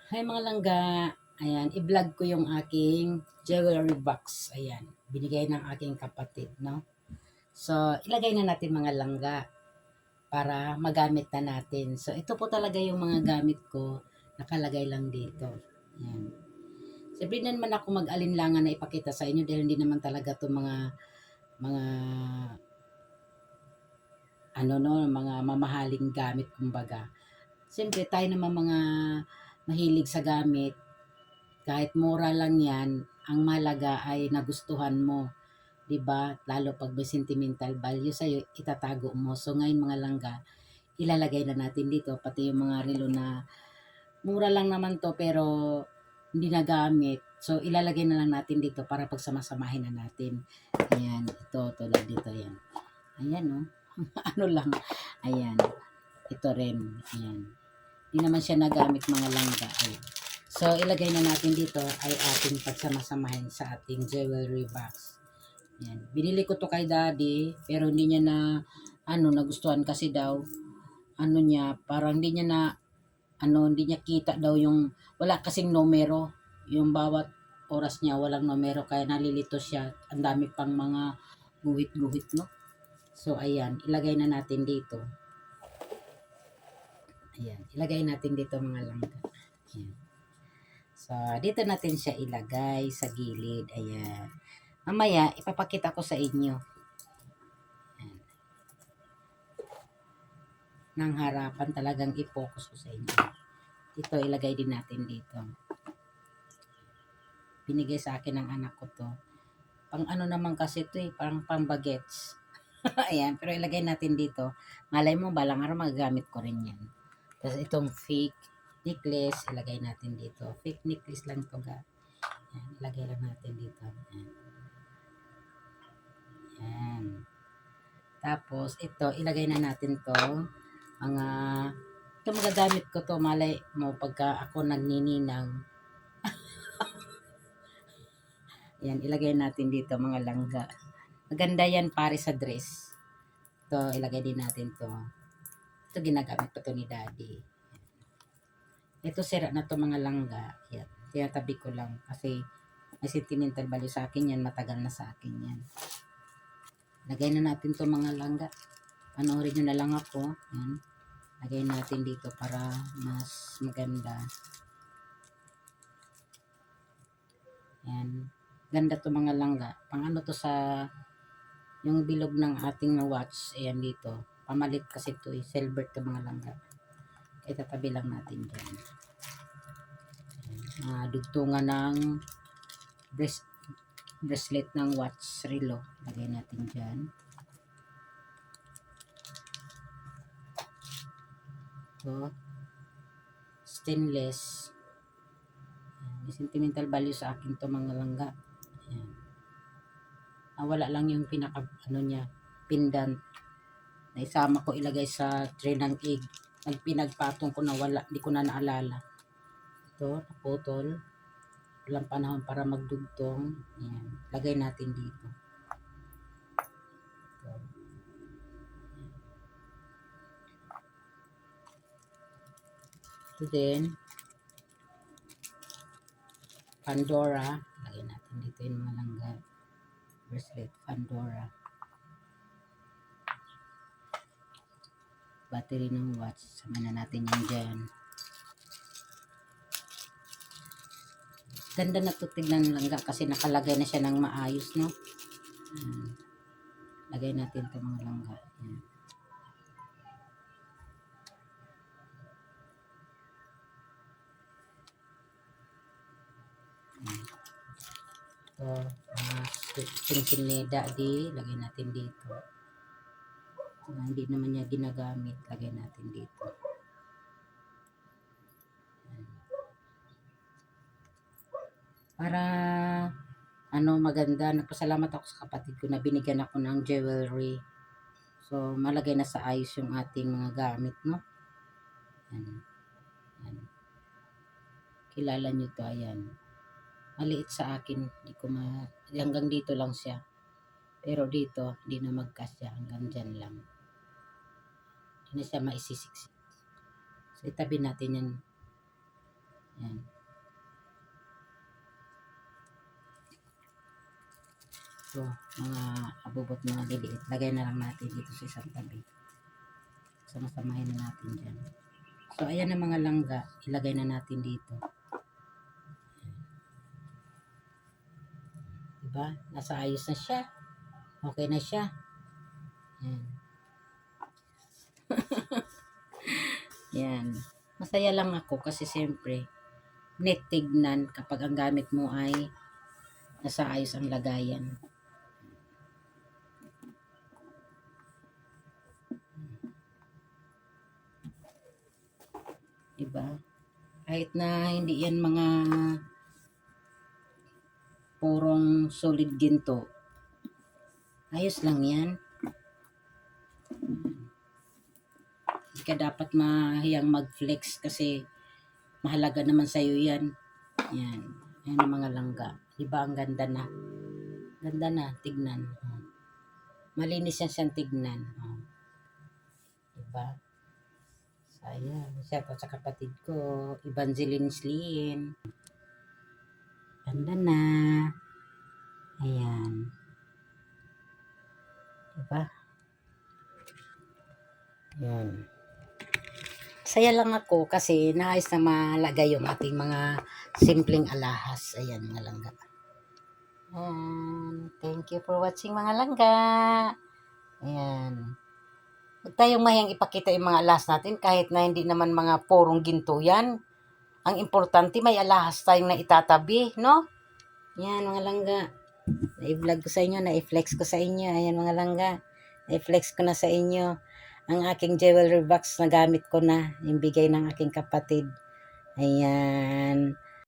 Hi mga langga, ayan, i-vlog ko yung aking jewelry box, ayan, binigay ng aking kapatid, no? So, ilagay na natin mga langga para magamit na natin. So, ito po talaga yung mga gamit ko, nakalagay lang dito. Ayan. Siyempre na naman ako mag-alinlangan na ipakita sa inyo dahil hindi naman talaga to mga ano no, mga mamahaling gamit kumbaga. Siyempre tayo naman mga mahilig sa gamit. Kahit mura lang 'yan, ang mahalaga ay nagustuhan mo, 'di ba? Lalo 'pag may sentimental value sa'yo, itatago mo. So ngayon mga langga, ilalagay na natin dito pati yung mga relo na mura lang naman 'to pero hindi nagamit. So ilalagay na lang natin dito para pagsamasamahin na natin. Ayan, ito tulad dito 'yan. Ayan, oh. Ano lang. Ayan. Ito rin. Ayan. Hindi naman siya nagamit mga langga. Ayan. So, ilagay na natin dito ay ating pagsamasamahin sa ating jewelry box. Yan. Binili ko to kay daddy, pero hindi niya nagustuhan kasi daw, parang hindi niya hindi niya kita daw yung, wala kasing numero, yung bawat oras niya, walang numero, kaya nalilito siya, ang dami pang mga guhit-guhit, no? So, ayan, ilagay na natin dito. Ayan, ilagay natin dito mga langga. Ayan. So, dito natin siya ilagay sa gilid. Ayan. Mamaya, ipapakita ko sa inyo. Ayan. Nang harapan talagang i-focus ko sa inyo. Ito, ilagay din natin dito. Binigay sa akin ng anak ko to. Pang ano naman kasi to parang pang bagets. Ayan, pero ilagay natin dito. Malay mo, balang araw magagamit ko rin yan. Tapos itong fake necklace, ilagay natin dito. Fake necklace lang to ga. Ayan, ilagay lang natin dito. Ayan. Ayan. Tapos, ito, ilagay na natin to. Mga, ito magagamit ko to, malay mo, pagka ako nagnininang. Ayan, ilagay natin dito, mga langga. Maganda yan, pare sa dress. Ito, ilagay din natin to. Ito, ginagamit pa to ni daddy. Ito, sira na to mga langga. Ayan, tinatabi ko lang kasi may sentimental value sa akin yan, matagal na sa akin yan. Lagay na natin to mga langga. Panoorin nyo na lang ako. Ayan. Lagay natin dito para mas maganda. Ayan. Ganda to mga langga. Pang ano to sa yung bilog ng ating watch. Ayan dito. Pamalit kasi to silver to mga langga. Itatabi lang natin dyan. Dugtungan ng bracelet ng watch relo. Lagay natin dyan. Ito. Stainless. May sentimental value sa akin to mga langga. Ayan. Wala lang yung pinaka pendant na isama ko ilagay sa tray ng egg. Nagpinagpatong ko na wala, hindi ko na naalala. Ito, naputol. Walang panahon para magdugtong. Ayan. Lagay natin dito. Ito. Ito din. Pandora. Lagay natin dito yung mga langga. Bracelet, Pandora. Battery ng watch. Sama na natin yan dyan. Ganda na to tignan langga kasi nakalagay na siya ng maayos, no? Lagay natin ito mga langga. Ayan. Ito, sinsinida di, lagay natin dito. Hindi naman niya ginagamit, lagay natin dito. Para maganda, nagpasalamat ako sa kapatid ko na binigyan ako ng jewelry. So, malagay na sa ayos yung ating mga gamit, no? Ayan. Ayan. Kilala nyo to, ayan. Maliit sa akin, hanggang dito lang siya. Pero dito, hindi na magkasya, hanggang dyan lang. Hindi na siya maisisiksik. So, itabi natin yan. Yan. So, mga abubot mga liliit. Lagay na lang natin dito sa isang tabi. Sama-samahin na natin dyan. So, ayan ang mga langga. Ilagay na natin dito. Diba? Nasa ayos na siya. Okay na siya. Yan. Yan. Masaya lang ako kasi siyempre, net tignan kapag ang gamit mo ay nasa ayos ang lagayan. Diba? Kahit na hindi yan mga purong solid ginto, ayos lang yan. Hindi ka dapat mahiyang mag-flex kasi mahalaga naman sa'yo yan. Yan. Yan ang mga langga. Diba ang ganda na? Ganda na, tignan. Malinis yan siyang tignan. Diba? So, ayan. Shout out sa kapatid ko, Evangeline Slien. Ganda na. Ayan. Diba? Ayan. Saya lang ako kasi naayos na malagay yung ating mga simpleng alahas. Ayan, mga langga. And thank you for watching mga langga. Ayan. Huwag tayong mahiyang ipakita yung mga alahas natin kahit na hindi naman mga purong ginto yan. Ang importante may alahas tayong naitatabi, no? Yan mga langga. Na-vlog ko sa inyo, na-flex ko sa inyo. Ayan mga langga. Na-flex ko na sa inyo ang aking jewelry box na gamit ko na. Yung bigay ng aking kapatid. Ayan.